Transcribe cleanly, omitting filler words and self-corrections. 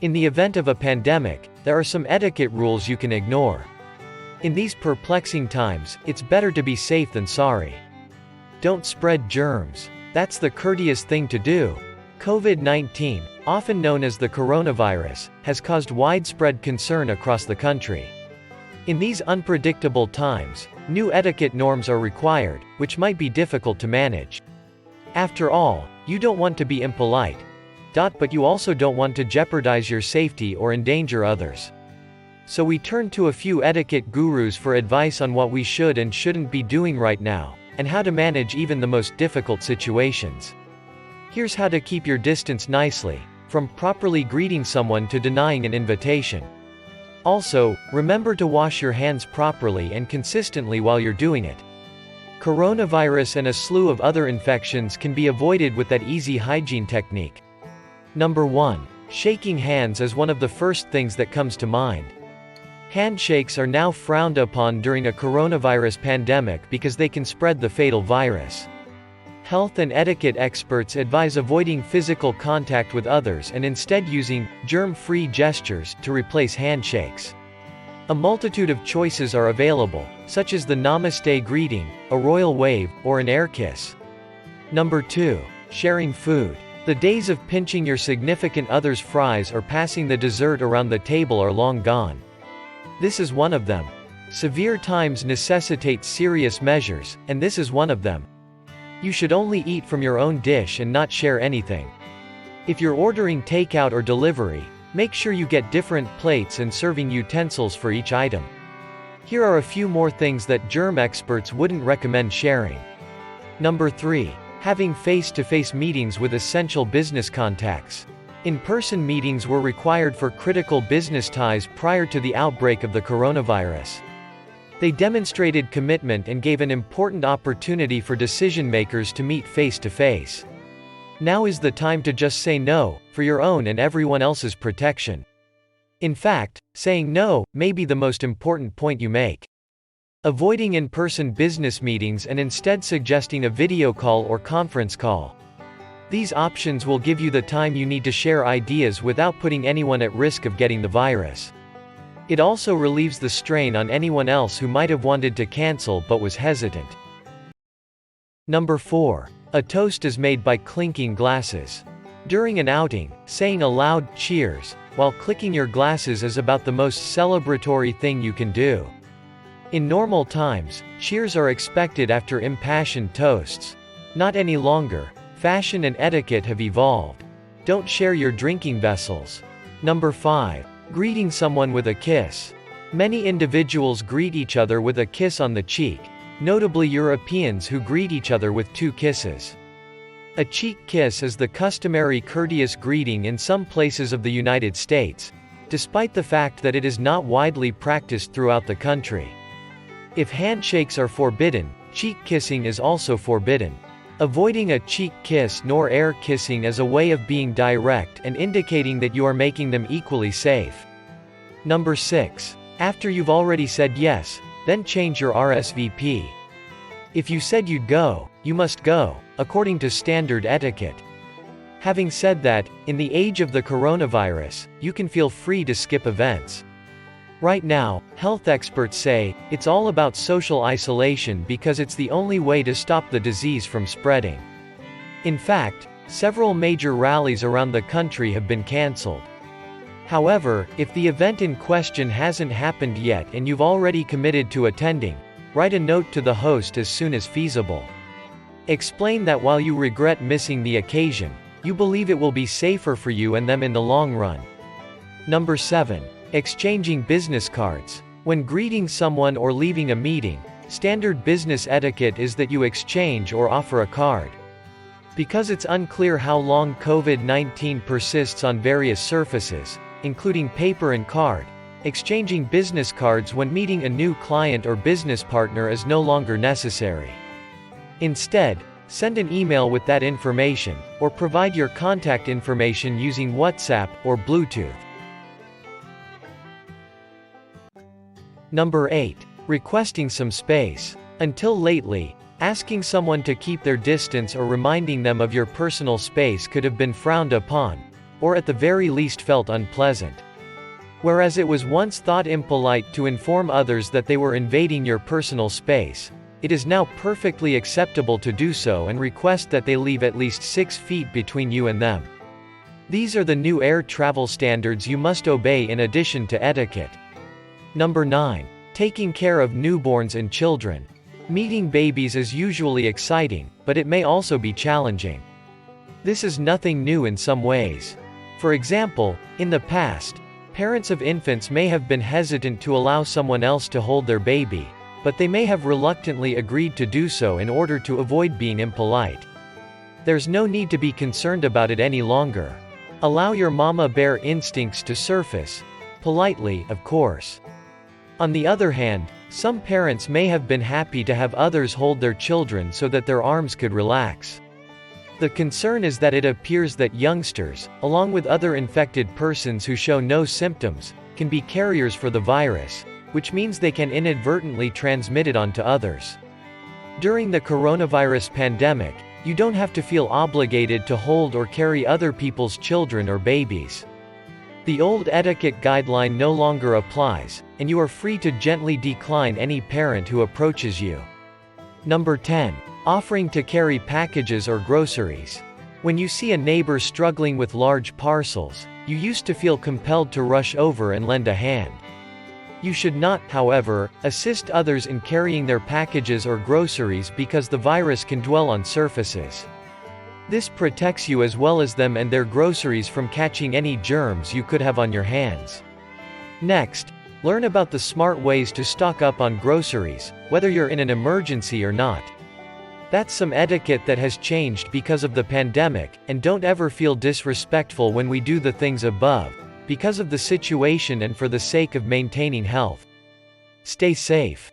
In the event of a pandemic, there are some etiquette rules you can ignore. In these perplexing times, it's better to be safe than sorry. Don't spread germs. That's the courteous thing to do. COVID-19, often known as the coronavirus, has caused widespread concern across the country. In these unpredictable times, new etiquette norms are required, which might be difficult to manage. After all, you don't want to be impolite. But you also don't want to jeopardize your safety or endanger others. So we turn to a few etiquette gurus for advice on what we should and shouldn't be doing right now, and how to manage even the most difficult situations. Here's how to keep your distance nicely, from properly greeting someone to denying an invitation. Also, remember to wash your hands properly and consistently while you're doing it. Coronavirus and a slew of other infections can be avoided with that easy hygiene technique. Number 1. Shaking hands is one of the first things that comes to mind. Handshakes are now frowned upon during a coronavirus pandemic because they can spread the fatal virus. Health and etiquette experts advise avoiding physical contact with others and instead using germ-free gestures to replace handshakes. A multitude of choices are available, such as the Namaste greeting, a royal wave, or an air kiss. Number 2. Sharing food. The days of pinching your significant other's fries or passing the dessert around the table are long gone. This is one of them. Severe times necessitate serious measures, and this is one of them. You should only eat from your own dish and not share anything. If you're ordering takeout or delivery, make sure you get different plates and serving utensils for each item. Here are a few more things that germ experts wouldn't recommend sharing. Number 3. Having face-to-face meetings with essential business contacts. In-person meetings were required for critical business ties prior to the outbreak of the coronavirus. They demonstrated commitment and gave an important opportunity for decision-makers to meet face-to-face. Now is the time to just say no, for your own and everyone else's protection. In fact, saying no may be the most important point you make. Avoiding in-person business meetings and instead suggesting a video call or conference call. These options will give you the time you need to share ideas without putting anyone at risk of getting the virus. It also relieves the strain on anyone else who might have wanted to cancel but was hesitant. Number 4. A toast is made by clinking glasses. During an outing, saying a loud "cheers" while clicking your glasses is about the most celebratory thing you can do. In normal times, cheers are expected after impassioned toasts. Not any longer. Fashion and etiquette have evolved. Don't share your drinking vessels. Number 5. Greeting someone with a kiss. Many individuals greet each other with a kiss on the cheek, notably Europeans who greet each other with 2 kisses. A cheek kiss is the customary courteous greeting in some places of the United States, despite the fact that it is not widely practiced throughout the country. If handshakes are forbidden, cheek kissing is also forbidden. Avoiding a cheek kiss nor air kissing is a way of being direct and indicating that you are making them equally safe. Number 6. After you've already said yes, then change your RSVP. If you said you'd go, you must go, according to standard etiquette. Having said that, in the age of the coronavirus, you can feel free to skip events. Right now, health experts say, it's all about social isolation because it's the only way to stop the disease from spreading. In fact, several major rallies around the country have been canceled. However, if the event in question hasn't happened yet and you've already committed to attending, write a note to the host as soon as feasible. Explain that while you regret missing the occasion, you believe it will be safer for you and them in the long run. Number 7. Exchanging business cards. When greeting someone or leaving a meeting, standard business etiquette is that you exchange or offer a card. Because it's unclear how long COVID-19 persists on various surfaces, including paper and card, exchanging business cards when meeting a new client or business partner is no longer necessary. Instead, send an email with that information, or provide your contact information using WhatsApp or Bluetooth. Number 8. Requesting some space. Until lately, Asking someone to keep their distance or reminding them of your personal space could have been frowned upon, or at the very least felt unpleasant. Whereas it was once thought impolite to inform others that they were invading your personal space, it is now perfectly acceptable to do so and request that they leave at least 6 feet between you and them. These are the new air travel standards you must obey in addition to etiquette. Number 9. Taking care of newborns and children. Meeting babies is usually exciting, but it may also be challenging. This is nothing new in some ways. For example, in the past, parents of infants may have been hesitant to allow someone else to hold their baby, but they may have reluctantly agreed to do so in order to avoid being impolite. There's no need to be concerned about it any longer. Allow your mama bear instincts to surface, politely, of course. On the other hand, some parents may have been happy to have others hold their children so that their arms could relax. The concern is that it appears that youngsters, along with other infected persons who show no symptoms, can be carriers for the virus, which means they can inadvertently transmit it onto others. During the coronavirus pandemic, you don't have to feel obligated to hold or carry other people's children or babies. The old etiquette guideline no longer applies, and you are free to gently decline any parent who approaches you. Number 10. Offering to carry packages or groceries. When you see a neighbor struggling with large parcels, you used to feel compelled to rush over and lend a hand. You should not, however, assist others in carrying their packages or groceries because the virus can dwell on surfaces. This protects you as well as them and their groceries from catching any germs you could have on your hands. Next, learn about the smart ways to stock up on groceries, whether you're in an emergency or not. That's some etiquette that has changed because of the pandemic, and don't ever feel disrespectful when we do the things above, because of the situation and for the sake of maintaining health. Stay safe.